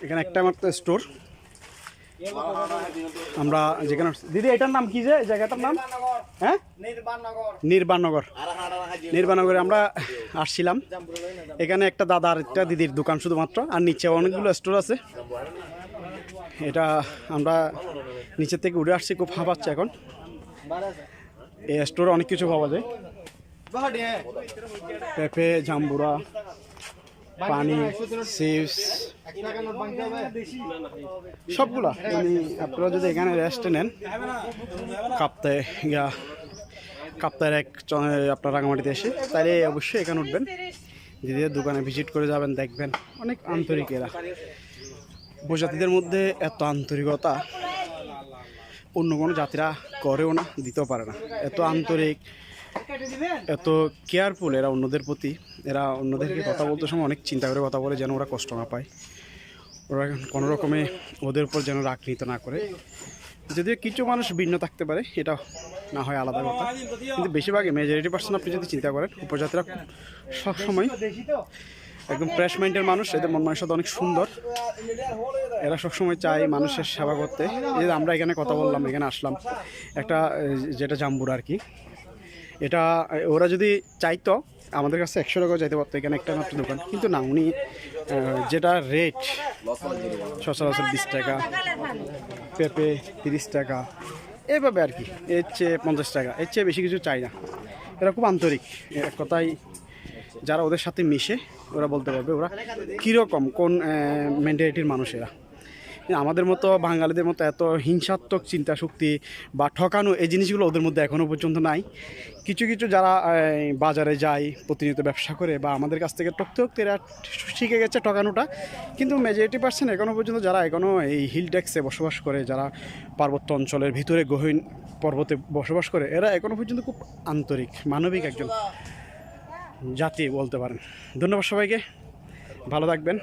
এখানে একটা মাত্র স্টোর। আমরা যেখানে দিদি এটার নাম কি যে জায়গাটার নাম? হ্যাঁ, নির্বাণনগর। নির্বাণনগরে আমরা আসছিলাম। এখানে একটা দাদার একটা দিদির দোকান শুধুমাত্র, আর নিচে অনেকগুলো স্টোর আছে। এটা আমরা নিচের থেকে উঠে আসছি, খুব হাঁপাচ্ছে এখন। এই স্টোরে অনেক কিছু পাওয়া যায়, পেঁপে, জাম্বুরা, পানি, চিপস, সবগুলা। মানে আপনারা যদি এখানে রেস্ট নেন, কাপ্তায় আপনার রাঙামাটিতে এসে, তাহলে অবশ্যই এখানে উঠবেন, দিদিদের দোকানে ভিজিট করে যাবেন, দেখবেন অনেক আন্তরিক এরা। উপজাতিদের মধ্যে এত আন্তরিকতা অন্য কোনো জাতিরা করেও না, দিতেও পারে না। এত আন্তরিক, এত কেয়ারফুল এরা অন্যদের প্রতি। এরা অন্যদেরকে কথা বলতে সময় অনেক চিন্তা করে কথা বলে, যেন ওরা কষ্ট না পায়। ওরা কোনো রকমে ওদের উপর যেন রাগ নিতে না করে। যদিও কিছু মানুষ ভিন্ন থাকতে পারে, এটা না হয় আলাদা কথা, কিন্তু বেশিরভাগই মেজরিটি% আপনি যদি চিন্তা করেন, উপজাতিরা সবসময় একদম ফ্রেশ মাইন্ডের মানুষ। এদের মন মানসিকতা অনেক সুন্দর। এরা সবসময় চায় মানুষের সেবা করতে। এই যে আমরা এখানে কথা বললাম, এখানে আসলাম, একটা যেটা জাম্বুরা আর কি, এটা ওরা যদি চাইতো আমাদের কাছে 100 টাকাও চাইতে পারতো, এখানে একটা মাত্র দোকান। কিন্তু না, উনি যেটা রেট সচরাচর 20 টাকা, পেঁপে 30 টাকা, এইভাবে আর কি, এর চেয়ে 50 টাকা, এর চেয়ে বেশি কিছু চাই না। এরা খুব আন্তরিক। এক কথায় যারা ওদের সাথে মিশে ওরা বলতে পারবে ওরা কীরকম, কোন মেন্টালিটির মানুষেরা। আমাদের মতো বাঙালিদের মতো এত হিংসাত্মক চিন্তা শক্তি বা ঠকানো, এই জিনিসগুলো ওদের মধ্যে এখনও পর্যন্ত নাই। কিছু কিছু যারা বাজারে যায়, প্রতিনিয়ত ব্যবসা করে, বা আমাদের কাছ থেকে টকতে টকতে এরা শিখে গেছে ঠকানোটা। কিন্তু মেজরিটি% এখনও পর্যন্ত যারা এখনও এই হিল ট্যাক্সে বসবাস করে, যারা পার্বত্য অঞ্চলের ভিতরে গহীন পর্বতে বসবাস করে, এরা এখনও পর্যন্ত খুব আন্তরিক, মানবিক একজন জাতি বলতে পারেন। ধন্যবাদ সবাইকে, ভালো থাকবেন।